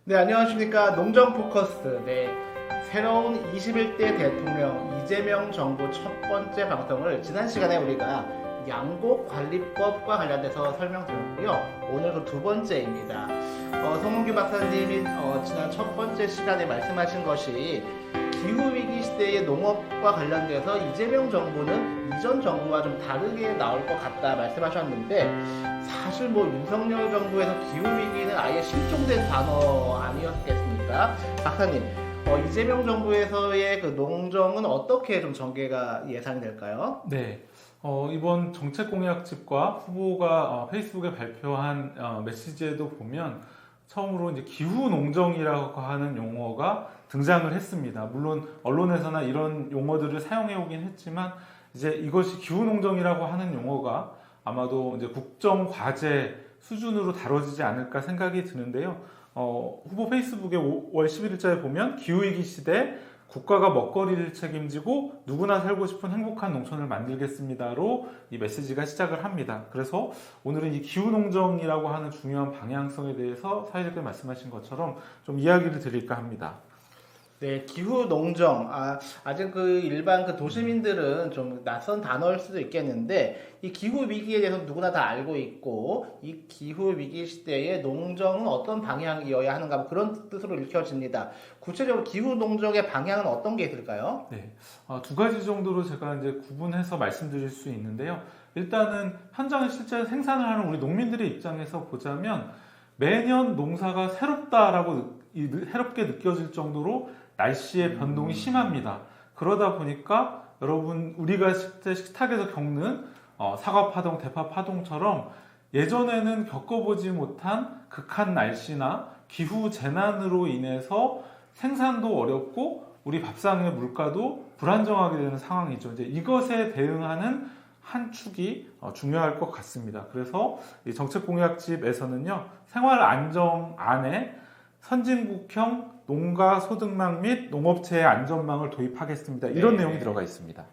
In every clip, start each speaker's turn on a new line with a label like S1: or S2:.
S1: 네, 안녕하십니까. 농정 포커스. 네, 새로운 21대 대통령 이재명 정부 첫 번째 방송을 지난 시간에 우리가 양곡관리법과 관련돼서 설명드렸고요. 오늘 그 두 번째입니다. 송문규 박사님이 지난 첫 번째 시간에 말씀하신 것이 기후위기 시대의 농업과 관련돼서 이재명 정부는 이전 정부와 좀 다르게 나올 것 같다 말씀하셨는데, 사실 뭐 윤석열 정부에서 기후위기는 아예 실종된 단어 아니었겠습니까? 박사님, 이재명 정부에서의 그 농정은 어떻게 좀 전개가 예상이 될까요?
S2: 네, 이번 정책 공약집과 후보가 페이스북에 발표한 메시지에도 보면 처음으로 이제 기후 농정이라고 하는 용어가 등장을 했습니다. 물론 언론에서나 이런 용어들을 사용해 오긴 했지만 이제 이것이 기후 농정이라고 하는 용어가 아마도 이제 국정 과제 수준으로 다뤄지지 않을까 생각이 드는데요. 후보 페이스북에 5월 11일자에 보면 기후위기 시대 국가가 먹거리를 책임지고 누구나 살고 싶은 행복한 농촌을 만들겠습니다로 이 메시지가 시작을 합니다. 그래서 오늘은 이 기후농정이라고 하는 중요한 방향성에 대해서 사회자께서 말씀하신 것처럼 좀 이야기를 드릴까 합니다.
S1: 네, 기후 농정. 아직 그 일반 그 도시민들은 좀 낯선 단어일 수도 있겠는데, 이 기후 위기에 대해서 누구나 다 알고 있고, 이 기후 위기 시대에 농정은 어떤 방향이어야 하는가, 뭐 그런 뜻으로 읽혀집니다. 구체적으로 기후 농정의 방향은 어떤 게 있을까요?
S2: 네, 두 가지 정도로 제가 이제 구분해서 말씀드릴 수 있는데요. 일단은 현장에 실제 생산을 하는 우리 농민들의 입장에서 보자면 매년 농사가 새롭게 느껴질 정도로 날씨의 변동이 심합니다. 그러다 보니까 여러분 우리가 실제 식탁에서 겪는 사과 파동, 대파 파동처럼 예전에는 겪어보지 못한 극한 날씨나 기후 재난으로 인해서 생산도 어렵고 우리 밥상의 물가도 불안정하게 되는 상황이죠. 이제 이것에 대응하는 한 축이 중요할 것 같습니다. 그래서 이 정책공약집에서는요, 생활 안정 안에 선진국형 농가 소득망 및 농업체의 안전망을 도입하겠습니다. 이런 내용이 들어가 있습니다.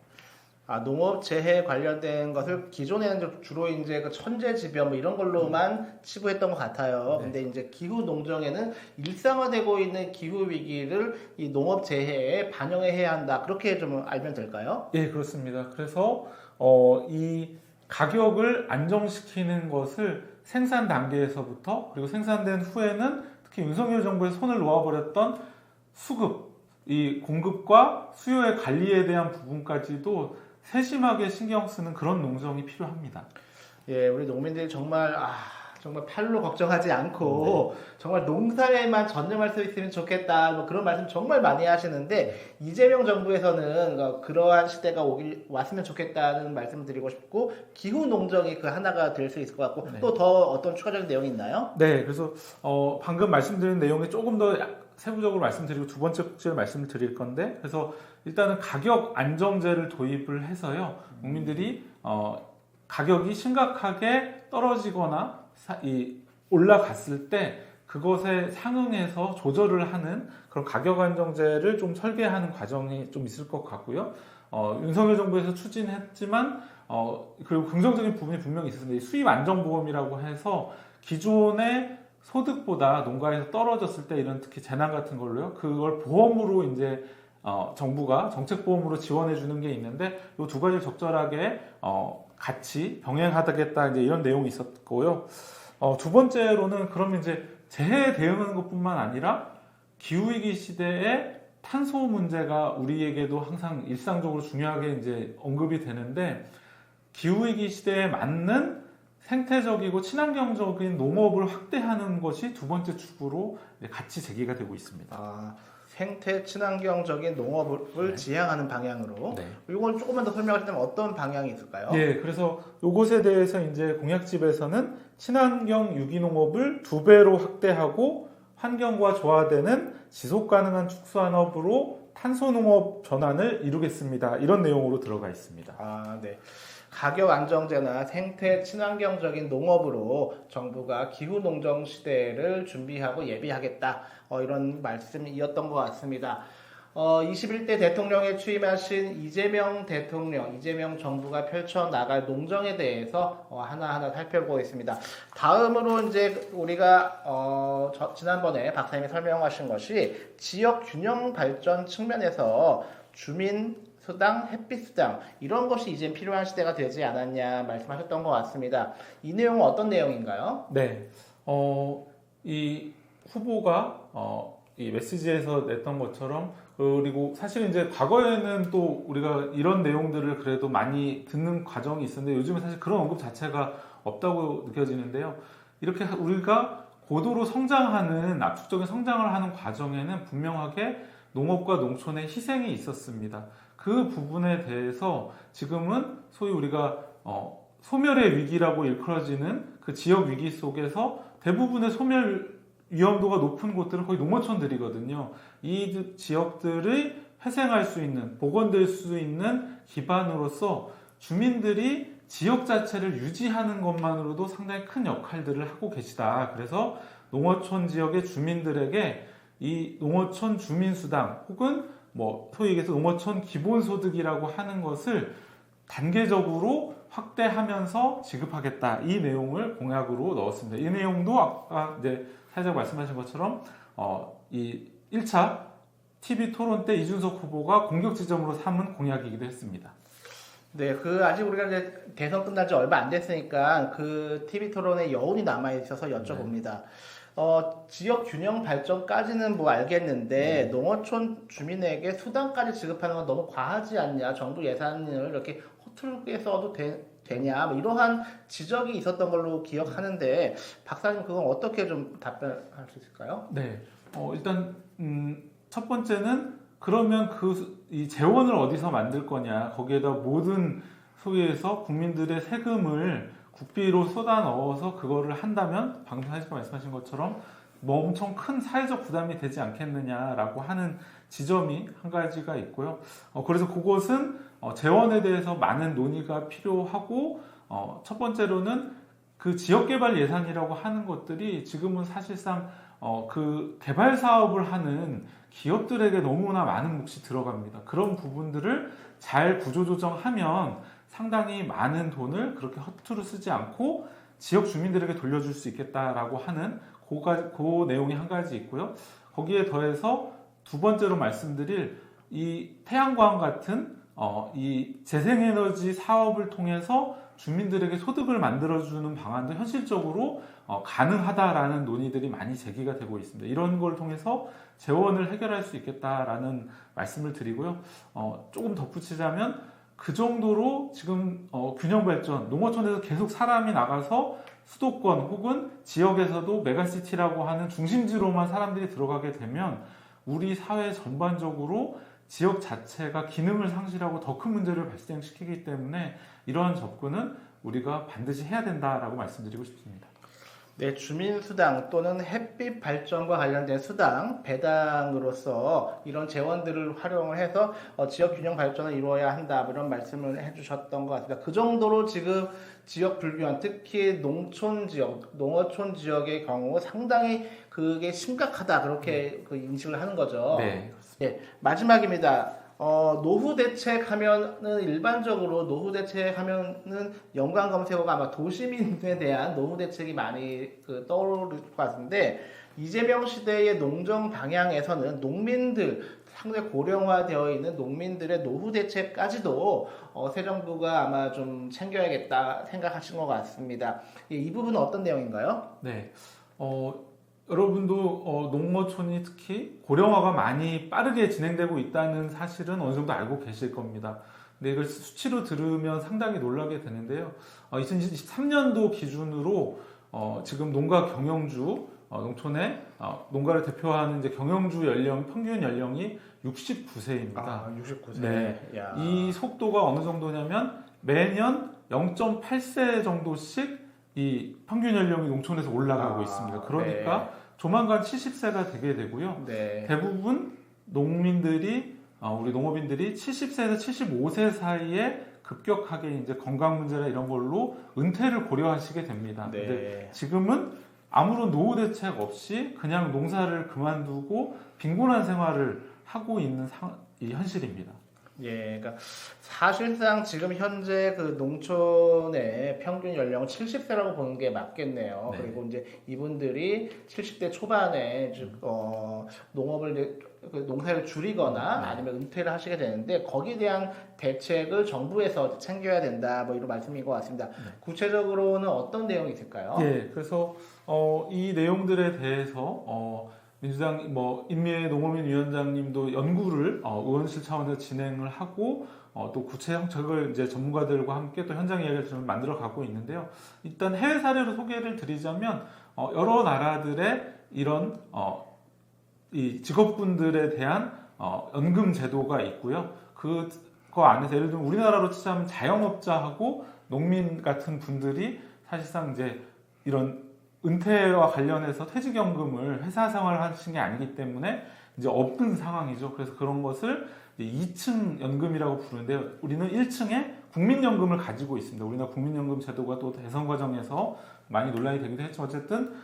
S1: 농업 재해 관련된 것을 기존에는 주로 이제 그 천재지변 뭐 이런 걸로만 치부했던 것 같아요.
S2: 네.
S1: 근데 이제 기후 농정에는 일상화되고 있는 기후 위기를 이 농업 재해에 반영해야 한다. 그렇게 좀 알면 될까요?
S2: 예, 그렇습니다. 그래서 이 가격을 안정시키는 것을 생산 단계에서부터 그리고 생산된 후에는 특히 윤석열 정부에서 손을 놓아버렸던 수급, 이 공급과 수요의 관리에 대한 부분까지도 세심하게 신경 쓰는 그런 농정이 필요합니다.
S1: 예, 우리 농민들이 정말 팔로 걱정하지 않고 정말 농사에만 전념할 수 있으면 좋겠다. 뭐 그런 말씀 정말 많이 하시는데 이재명 정부에서는 그러한 시대가 왔으면 좋겠다는 말씀을 드리고 싶고 기후 농정이 그 하나가 될 수 있을 것 같고 또 더 어떤 추가적인 내용이 있나요?
S2: 네, 그래서 방금 말씀드린 내용에 조금 더 세부적으로 말씀드리고 두 번째 꼭지를 말씀을 드릴 건데, 그래서 일단은 가격 안정제를 도입을 해서요, 국민들이 가격이 심각하게 떨어지거나 올라갔을 때 그것에 상응해서 조절을 하는 그런 가격 안정제를 좀 설계하는 과정이 좀 있을 것 같고요. 윤석열 정부에서 추진했지만 그리고 긍정적인 부분이 분명히 있었는데, 수입 안정보험이라고 해서 기존의 소득보다 농가에서 떨어졌을 때 이런 특히 재난 같은 걸로요, 그걸 보험으로 이제 정부가 정책보험으로 지원해 주는 게 있는데, 이 두 가지를 적절하게 같이 병행하겠다, 이제 이런 내용이 있었고요. 두 번째로는 그러면 이제 재해에 대응하는 것뿐만 아니라 기후위기 시대에 탄소 문제가 우리에게도 항상 일상적으로 중요하게 이제 언급이 되는데, 기후위기 시대에 맞는 생태적이고 친환경적인 농업을 확대하는 것이 두 번째 축으로 같이 제기가 되고 있습니다.
S1: 생태 친환경적인 농업을 지향하는 방향으로. 이걸 조금만 더 설명하시면 어떤 방향이 있을까요?
S2: 네, 그래서 이것에 대해서 이제 공약집에서는 친환경 유기농업을 2배로 확대하고 환경과 조화되는 지속 가능한 축산업으로 탄소농업 전환을 이루겠습니다. 이런 내용으로 들어가 있습니다.
S1: 네. 가격 안정제나 생태 친환경적인 농업으로 정부가 기후 농정 시대를 준비하고 예비하겠다. 이런 말씀이었던 것 같습니다. 21대 대통령에 취임하신 이재명 대통령, 이재명 정부가 펼쳐나갈 농정에 대해서 하나하나 살펴보겠습니다. 다음으로 이제 우리가 지난번에 박사님이 설명하신 것이 지역 균형 발전 측면에서 주민 수당, 햇빛 수당 이런 것이 이제 필요한 시대가 되지 않았냐 말씀하셨던 것 같습니다. 이 내용은 어떤 내용인가요?
S2: 네, 이 후보가 이 메시지에서 냈던 것처럼 그리고 사실 이제 과거에는 또 우리가 이런 내용들을 그래도 많이 듣는 과정이 있었는데 요즘은 사실 그런 언급 자체가 없다고 느껴지는데요. 이렇게 우리가 고도로 성장하는 압축적인 성장을 하는 과정에는 분명하게 농업과 농촌의 희생이 있었습니다. 그 부분에 대해서 지금은 소위 우리가 소멸의 위기라고 일컬어지는 그 지역 위기 속에서 대부분의 소멸 위험도가 높은 곳들은 거의 농어촌들이거든요. 이 지역들의 회생할 수 있는, 복원될 수 있는 기반으로서 주민들이 지역 자체를 유지하는 것만으로도 상당히 큰 역할들을 하고 계시다. 그래서 농어촌 지역의 주민들에게 이 농어촌 주민수당 혹은 소위 얘기해서 농어촌 기본소득이라고 하는 것을 단계적으로 확대하면서 지급하겠다. 이 내용을 공약으로 넣었습니다. 이 내용도 아까 이제 살짝 말씀하신 것처럼 이 1차 TV 토론 때 이준석 후보가 공격 지점으로 삼은 공약이기도 했습니다.
S1: 네, 아직 우리가 이제 대선 끝난 지 얼마 안 됐으니까 그 TV 토론에 여운이 남아 있어서 여쭤봅니다. 지역 균형 발전까지는 알겠는데 농어촌 주민에게 수당까지 지급하는 건 너무 과하지 않냐? 정부 예산을 이렇게 허투루게 써도 되냐? 이러한 지적이 있었던 걸로 기억하는데 박사님 그건 어떻게 좀 답변할 수 있을까요?
S2: 네, 일단 첫 번째는 그러면 이 재원을 어디서 만들 거냐? 거기에다 모든 소위에서 국민들의 세금을 국비로 쏟아 넣어서 그거를 한다면 방금 사실까 말씀하신 것처럼 엄청 큰 사회적 부담이 되지 않겠느냐라고 하는 지점이 한 가지가 있고요. 그래서 그것은 재원에 대해서 많은 논의가 필요하고 첫 번째로는 그 지역개발 예산이라고 하는 것들이 지금은 사실상 그 개발 사업을 하는 기업들에게 너무나 많은 몫이 들어갑니다. 그런 부분들을 잘 구조조정하면 상당히 많은 돈을 그렇게 허투루 쓰지 않고 지역 주민들에게 돌려줄 수 있겠다라고 하는 그 내용이 한 가지 있고요. 거기에 더해서 두 번째로 말씀드릴 이 태양광 같은 이 재생에너지 사업을 통해서 주민들에게 소득을 만들어주는 방안도 현실적으로 가능하다라는 논의들이 많이 제기가 되고 있습니다. 이런 걸 통해서 재원을 해결할 수 있겠다라는 말씀을 드리고요. 조금 덧붙이자면 그 정도로 지금 균형 발전, 농어촌에서 계속 사람이 나가서 수도권 혹은 지역에서도 메가시티라고 하는 중심지로만 사람들이 들어가게 되면 우리 사회 전반적으로 지역 자체가 기능을 상실하고 더 큰 문제를 발생시키기 때문에 이러한 접근은 우리가 반드시 해야 된다라고 말씀드리고 싶습니다.
S1: 네, 주민수당 또는 햇빛 발전과 관련된 수당, 배당으로서 이런 재원들을 활용을 해서 지역 균형 발전을 이루어야 한다 이런 말씀을 해주셨던 것 같습니다. 그 정도로 지금 지역 불균형, 특히 농촌 지역, 농어촌 지역의 경우 상당히 그게 심각하다 그렇게 그 인식을 하는 거죠.
S2: 네.
S1: 네, 마지막입니다. 노후 대책하면은 일반적으로 노후 대책하면은 연관 검색어가 아마 도시민에 대한 노후 대책이 많이 떠오를 것 같은데 이재명 시대의 농정 방향에서는 농민들 상당히 고령화되어 있는 농민들의 노후 대책까지도 새 정부가 아마 좀 챙겨야겠다 생각하신 것 같습니다. 이 부분은 어떤 내용인가요?
S2: 네. 여러분도 농어촌이 특히 고령화가 많이 빠르게 진행되고 있다는 사실은 어느 정도 알고 계실 겁니다. 근데 이걸 수치로 들으면 상당히 놀라게 되는데요. 2023년도 기준으로 지금 농가 경영주 농촌의 농가를 대표하는 이제 경영주 평균 연령이 69세입니다.
S1: 아, 69세.
S2: 네.
S1: 야.
S2: 이 속도가 어느 정도냐면 매년 0.8세 정도씩 이 평균 연령이 농촌에서 올라가고 있습니다. 그러니까
S1: 네.
S2: 조만간 70세가 되게 되고요.
S1: 네.
S2: 대부분 농민들이 우리 농업인들이 70세에서 75세 사이에 급격하게 이제 건강 문제나 이런 걸로 은퇴를 고려하시게 됩니다.
S1: 네.
S2: 근데 지금은 아무런 노후 대책 없이 그냥 농사를 그만두고 빈곤한 생활을 하고 있는 이 현실입니다.
S1: 예, 그러니까 사실상 지금 현재 그 농촌의 평균 연령은 70세라고 보는 게 맞겠네요.
S2: 네.
S1: 그리고 이제 이분들이 70대 초반에 농업을 이제 그 농사를 줄이거나
S2: 네.
S1: 아니면 은퇴를 하시게 되는데 거기에 대한 대책을 정부에서 챙겨야 된다, 뭐 이런 말씀인 것 같습니다.
S2: 네.
S1: 구체적으로는 어떤 내용이 있을까요?
S2: 예, 그래서 이 내용들에 대해서 민주당 임미애 농어민 위원장님도 연구를 의원실 차원에서 진행을 하고 또 구체 정책을 이제 전문가들과 함께 또 현장 이야기를 좀 만들어 가고 있는데요. 일단 해외 사례로 소개를 드리자면 여러 나라들의 이런 이 직업군들에 대한 연금 제도가 있고요. 그거 안에서 예를 들면 우리나라로 치자면 자영업자하고 농민 같은 분들이 사실상 이제 이런 은퇴와 관련해서 퇴직연금을 회사 생활을 하신 게 아니기 때문에 이제 없는 상황이죠. 그래서 그런 것을 2층 연금이라고 부르는데요. 우리는 1층에 국민연금을 가지고 있습니다. 우리나라 국민연금 제도가 또 대선 과정에서 많이 논란이 되기도 했지만 어쨌든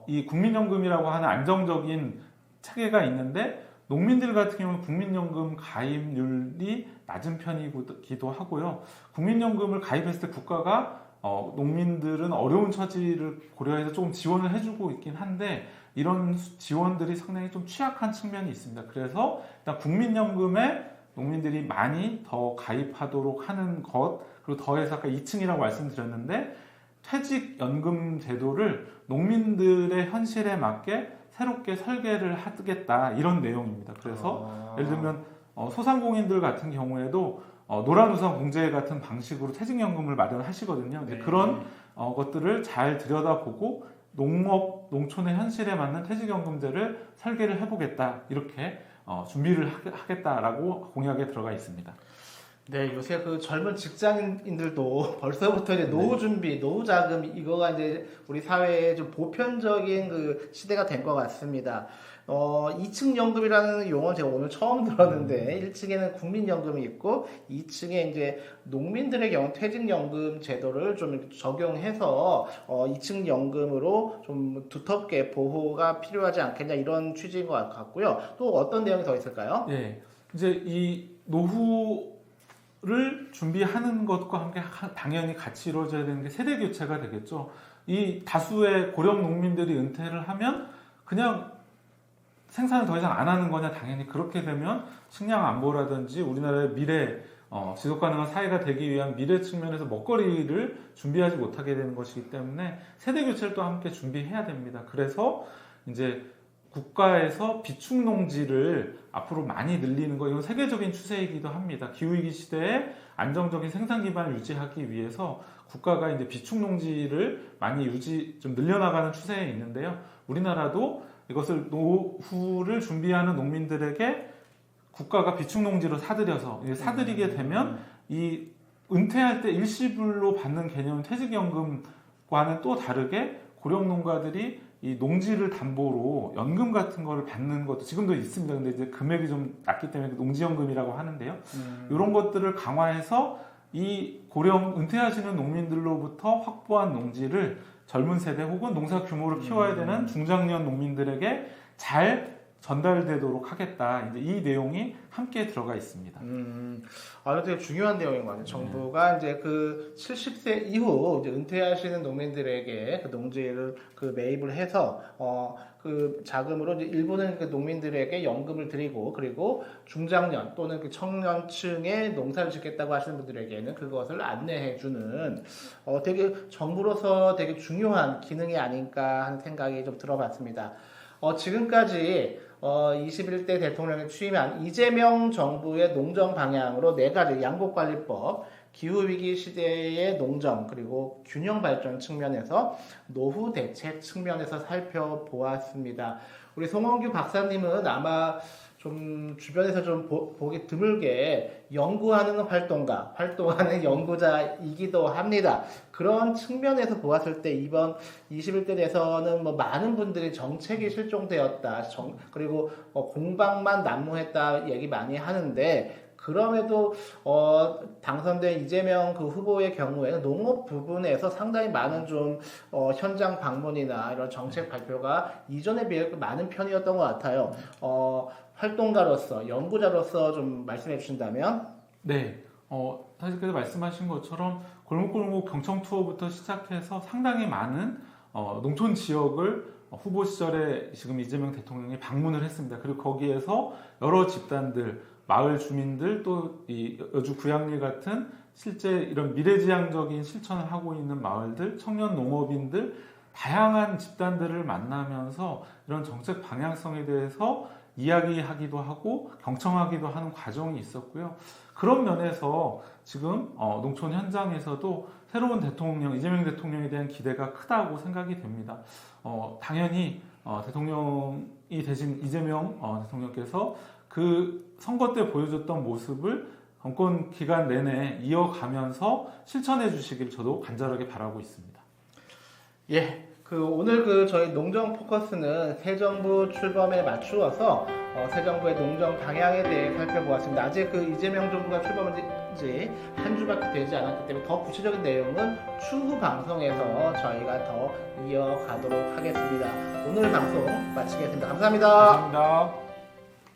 S2: 이 국민연금이라고 하는 안정적인 체계가 있는데 농민들 같은 경우는 국민연금 가입률이 낮은 편이기도 하고요. 국민연금을 가입했을 때 국가가 농민들은 어려운 처지를 고려해서 조금 지원을 해주고 있긴 한데 이런 지원들이 상당히 좀 취약한 측면이 있습니다. 그래서 일단 국민연금에 농민들이 많이 더 가입하도록 하는 것, 그리고 더해서 아까 2층이라고 말씀드렸는데 퇴직연금 제도를 농민들의 현실에 맞게 새롭게 설계를 하겠다, 이런 내용입니다. 그래서 예를 들면 소상공인들 같은 경우에도 노란우산 공제 같은 방식으로 퇴직연금을 마련하시거든요.
S1: 네.
S2: 그런 것들을 잘 들여다보고 농촌의 현실에 맞는 퇴직연금제를 설계를 해보겠다, 이렇게 준비를 하겠다라고 공약에 들어가 있습니다.
S1: 네, 요새 그 젊은 직장인들도 벌써부터 이제 노후 준비, 노후 자금 이거가 이제 우리 사회에 좀 보편적인 그 시대가 된 것 같습니다. 2층 연금이라는 용어는 제가 오늘 처음 들었는데 1층에는 국민연금이 있고 2층에 이제 농민들의 경우 퇴직연금 제도를 좀 적용해서 2층 연금으로 좀 두텁게 보호가 필요하지 않겠냐, 이런 취지인 것 같고요. 또 어떤 내용이 더 있을까요?
S2: 예, 이제 이 노후를 준비하는 것과 함께 당연히 같이 이루어져야 되는 게 세대 교체가 되겠죠. 이 다수의 고령 농민들이 은퇴를 하면 그냥 생산을 더 이상 안 하는 거냐, 당연히 그렇게 되면 식량 안보라든지 우리나라의 미래 지속 가능한 사회가 되기 위한 미래 측면에서 먹거리를 준비하지 못하게 되는 것이기 때문에 세대 교체를 또 함께 준비해야 됩니다. 그래서 이제 국가에서 비축 농지를 앞으로 많이 늘리는 거, 이건 세계적인 추세이기도 합니다. 기후위기 시대에 안정적인 생산 기반을 유지하기 위해서 국가가 이제 비축 농지를 많이 좀 늘려나가는 추세에 있는데요. 우리나라도 이것을 노후를 준비하는 농민들에게 국가가 비축 농지로 사들여서 사들이게 되면 이 은퇴할 때 일시불로 받는 개념 퇴직연금과는 또 다르게 고령 농가들이 이 농지를 담보로 연금 같은 거를 받는 것도 지금도 있습니다. 근데 이제 금액이 좀 낮기 때문에 농지연금이라고 하는데요. 이런 것들을 강화해서 이 고령 은퇴하시는 농민들로부터 확보한 농지를 젊은 세대 혹은 농사 규모를 키워야 되는 중장년 농민들에게 잘 전달되도록 하겠다. 이제 이 내용이 함께 들어가 있습니다.
S1: 이거 되게 중요한 내용인 것 같아요. 정부가 이제 그 70세 이후 이제 은퇴하시는 농민들에게 그 농지를 그 매입을 해서 그 자금으로 이제 일부는 그 농민들에게 연금을 드리고, 그리고 중장년 또는 그 청년층의 농사를 짓겠다고 하시는 분들에게는 그것을 안내해주는 되게 정부로서 되게 중요한 기능이 아닐까 하는 생각이 좀 들어봤습니다. 지금까지 21대 대통령에 취임한 이재명 정부의 농정 방향으로 4가지 양곡관리법, 기후위기 시대의 농정, 그리고 균형 발전 측면에서 노후 대책 측면에서 살펴보았습니다. 우리 송원규 박사님은 아마 좀 주변에서 좀 보기 드물게 연구하는 활동하는 연구자이기도 합니다. 그런 측면에서 보았을 때 이번 21대 대선은 뭐 많은 분들이 정책이 실종되었다, 그리고 공방만 난무했다 얘기 많이 하는데, 그럼에도 당선된 이재명 그 후보의 경우에는 농업 부분에서 상당히 많은 좀 현장 방문이나 이런 정책 발표가 이전에 비해 많은 편이었던 것 같아요. 활동가로서 연구자로서 좀 말씀해 주신다면?
S2: 네, 사실께서 말씀하신 것처럼 골목골목 경청 투어부터 시작해서 상당히 많은 농촌 지역을 후보 시절에 지금 이재명 대통령이 방문을 했습니다. 그리고 거기에서 여러 집단들, 마을 주민들 또 이 여주 구양리 같은 실제 이런 미래지향적인 실천을 하고 있는 마을들, 청년 농업인들, 다양한 집단들을 만나면서 이런 정책 방향성에 대해서 이야기하기도 하고 경청하기도 하는 과정이 있었고요. 그런 면에서 지금 농촌 현장에서도 새로운 대통령, 이재명 대통령에 대한 기대가 크다고 생각이 됩니다. 당연히 대통령이 되신 이재명 대통령께서 그 선거 때 보여줬던 모습을 정권 기간 내내 이어가면서 실천해 주시길 저도 간절하게 바라고 있습니다.
S1: 예, 오늘 저희 농정 포커스는 새 정부 출범에 맞추어서 새 정부의 농정 방향에 대해 살펴보았습니다. 아직 이재명 정부가 출범한 지 한 주밖에 되지 않았기 때문에 더 구체적인 내용은 추후 방송에서 저희가 더 이어가도록 하겠습니다. 오늘 방송 마치겠습니다. 감사합니다.
S2: 감사합니다.